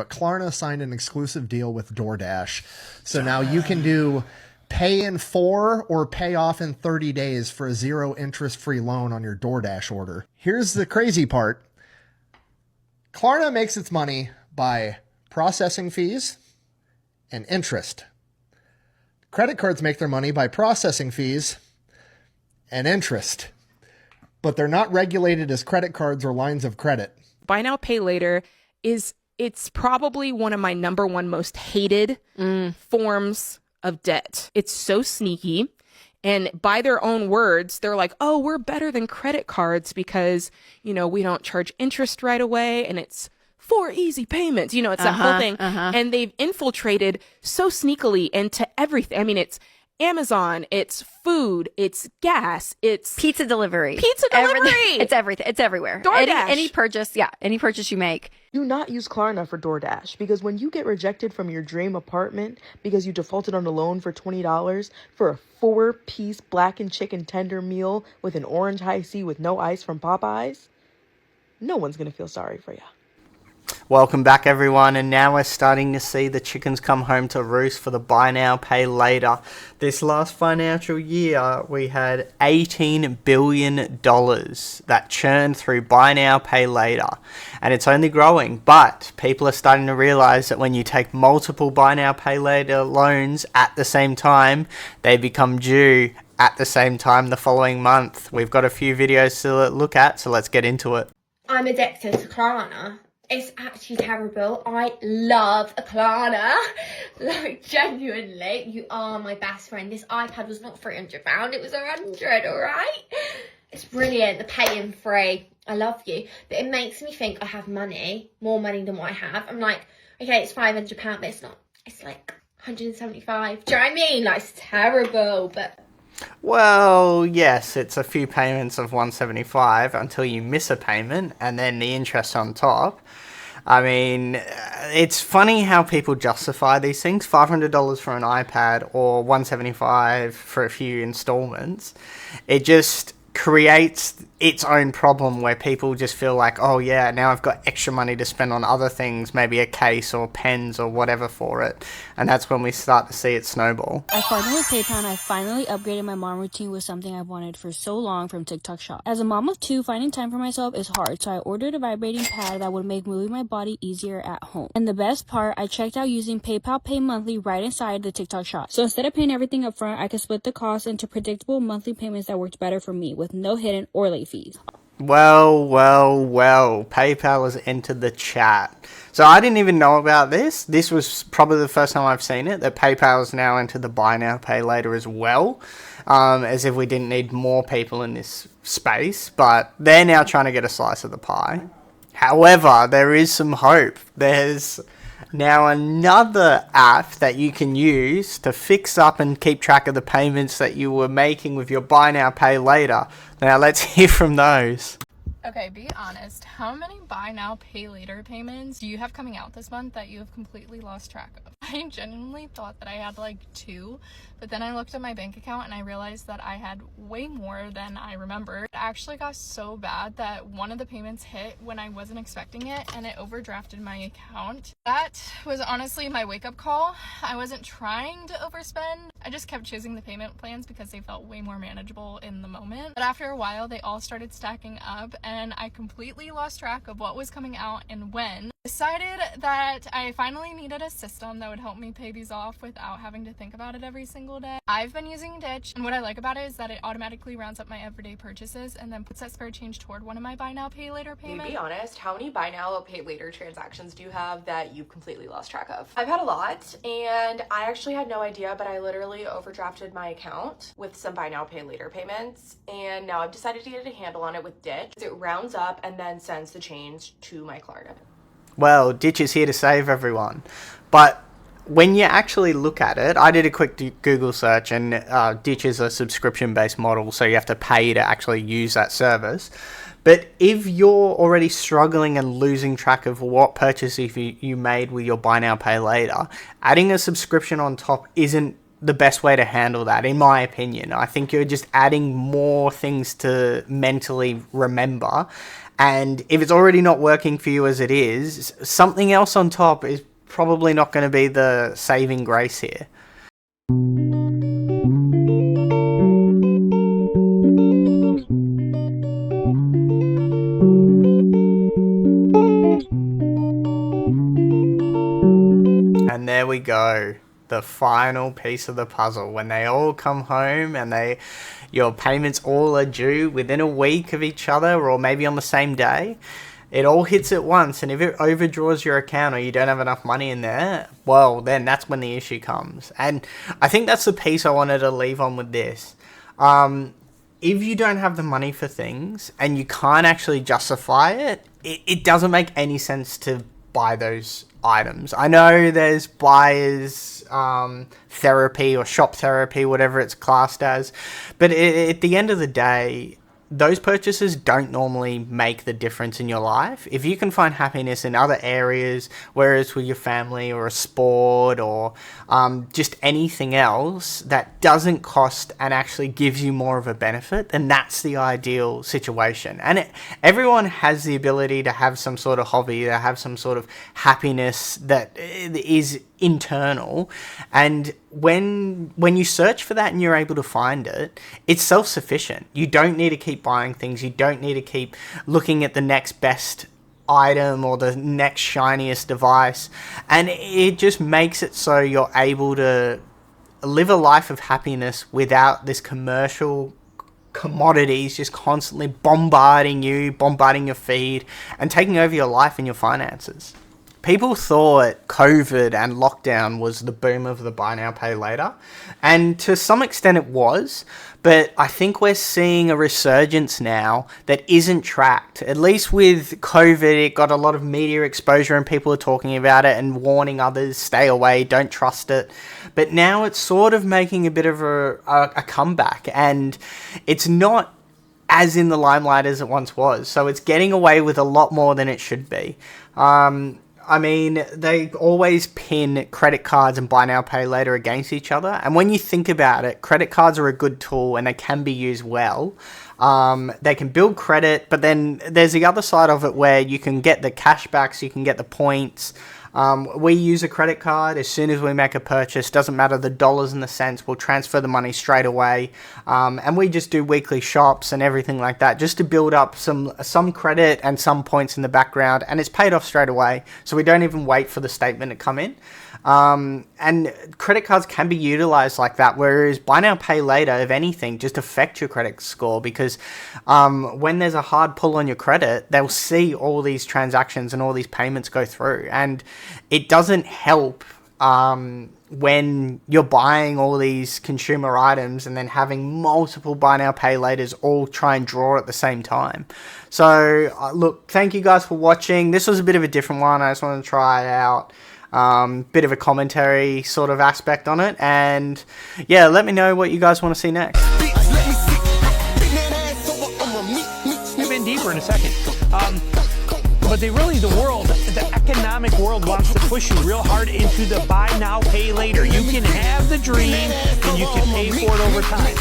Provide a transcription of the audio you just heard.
But Klarna signed an exclusive deal with DoorDash. So now you can do pay in 4 or pay off in 30 days for a 0 interest free loan on your DoorDash order. Here's the crazy part. Klarna makes its money by processing fees and interest. Credit cards make their money by processing fees and interest, but they're not regulated as credit cards or lines of credit. Buy now, pay later it's probably one of my number one most hated forms of debt. It's so sneaky. And by their own words, they're like, oh, we're better than credit cards because, we don't charge interest right away and it's 4 easy payments. It's that whole thing. And they've infiltrated so sneakily into everything. I mean, it's Amazon, it's food, it's gas, it's pizza delivery. It's everything. It's everywhere. DoorDash. Any purchase you make. Do not use Klarna for DoorDash, because when you get rejected from your dream apartment because you defaulted on a loan for $20 for a 4-piece blackened chicken tender meal with an orange high C with no ice from Popeyes, no one's going to feel sorry for you. Welcome back, everyone, and now we're starting to see the chickens come home to roost for the buy now, pay later. This last financial year, we had $18 billion that churned through buy now, pay later, and it's only growing. But people are starting to realize that when you take multiple buy now, pay later loans at the same time, they become due at the same time the following month. We've got a few videos to look at, so let's get into it. I'm addicted to Klarna. It's actually terrible. I love a Klarna. Like, genuinely, you are my best friend. This iPad was not £300, it was £100, alright? It's brilliant, the pay-in free. I love you. But it makes me think I have money, more money than what I have. I'm like, okay, it's £500, but it's not. It's like 175. Do you know what I mean? Like, it's terrible, but... Well, yes, it's a few payments of 175 until you miss a payment and then the interest on top. I mean, it's funny how people justify these things. $500 for an iPad or 175 for a few installments. It just creates its own problem where people just feel like, oh yeah, now I've got extra money to spend on other things, maybe a case or pens or whatever for it. And that's when we start to see it snowball. I partnered with PayPal and I finally upgraded my mom routine with something I've wanted for so long from TikTok Shop. As a mom of 2, finding time for myself is hard, so I ordered a vibrating pad that would make moving my body easier at home. And the best part, I checked out using PayPal Pay Monthly right inside the TikTok Shop. So instead of paying everything up front, I could split the cost into predictable monthly payments that worked better for me with no hidden or late fees. Well, PayPal has entered the chat. So I didn't even know about this. This was probably the first time I've seen it, that PayPal has now entered the buy now, pay later as well. As if we didn't need more people in this space, but they're now trying to get a slice of the pie. However, there is some hope. There's now another app that you can use to fix up and keep track of the payments that you were making with your buy now, pay later. Now let's hear from those. Okay, be honest. How many buy now, pay later payments do you have coming out this month that you have completely lost track of? I genuinely thought that I had like 2, but then I looked at my bank account and I realized that I had way more than I remembered. It actually got so bad that one of the payments hit when I wasn't expecting it and it overdrafted my account. That was honestly my wake-up call. I wasn't trying to overspend. I just kept choosing the payment plans because they felt way more manageable in the moment. But after a while, they all started stacking up and I completely lost track of what was coming out and when. Decided that I finally needed a system that would help me pay these off without having to think about it every single day. I've been using Ditch, and what I like about it is that it automatically rounds up my everyday purchases and then puts that spare change toward one of my buy now, pay later payments. To be honest, how many buy now, pay later transactions do you have that you completely lost track of? I've had a lot, and I actually had no idea, but I literally overdrafted my account with some buy now, pay later payments, and now I've decided to get a handle on it with Ditch. It rounds up and then sends the change to my Klarna. Well, Ditch is here to save everyone. But when you actually look at it, I did a quick Google search, and Ditch is a subscription-based model, so you have to pay to actually use that service. But if you're already struggling and losing track of what purchase you made with your buy now, pay later, adding a subscription on top isn't the best way to handle that, in my opinion. I think you're just adding more things to mentally remember. And if it's already not working for you as it is, something else on top is probably not going to be the saving grace here. And there we go, the final piece of the puzzle. When they all come home and your payments all are due within a week of each other or maybe on the same day, it all hits at once. And if it overdraws your account or you don't have enough money in there, well, then that's when the issue comes. And I think that's the piece I wanted to leave on with this. If you don't have the money for things and you can't actually justify it, it doesn't make any sense to buy those items. I know there's buyer's therapy or shop therapy, whatever it's classed as, but at the end of the day, those purchases don't normally make the difference in your life. If you can find happiness in other areas, whether it's with your family or a sport or just anything else that doesn't cost and actually gives you more of a benefit, then that's the ideal situation. And everyone has the ability to have some sort of hobby, to have some sort of happiness that is internal. And when you search for that and you're able to find it, it's self-sufficient. You don't need to keep buying things. You don't need to keep looking at the next best item or the next shiniest device. And it just makes it so you're able to live a life of happiness without this commercial commodities just constantly bombarding your feed and taking over your life and your finances. People thought COVID and lockdown was the boom of the buy now, pay later. And to some extent it was, but I think we're seeing a resurgence now that isn't tracked. At least with COVID, it got a lot of media exposure and people are talking about it and warning others, stay away, don't trust it. But now it's sort of making a bit of a comeback, and it's not as in the limelight as it once was. So it's getting away with a lot more than it should be. I mean, they always pin credit cards and buy now, pay later against each other. And when you think about it, credit cards are a good tool and they can be used well. They can build credit, but then there's the other side of it where you can get the cashbacks, you can get the points. We use a credit card as soon as we make a purchase. Doesn't matter the dollars and the cents, we'll transfer the money straight away. And we just do weekly shops and everything like that just to build up some credit and some points in the background, and it's paid off straight away, so we don't even wait for the statement to come in. And credit cards can be utilized like that, whereas buy now, pay later, if anything, just affect your credit score, because when there's a hard pull on your credit, they'll see all these transactions and all these payments go through, and it doesn't help when you're buying all these consumer items and then having multiple buy now, pay laters all try and draw at the same time. So look, thank you guys for watching. This was a bit of a different one. I just wanted to try it out. Bit of a commentary sort of aspect on it, and yeah, let me know what you guys want to see next. Move in deeper in a second. But the economic world wants to push you real hard into the buy now, pay later. You can have the dream and you can pay for it over time.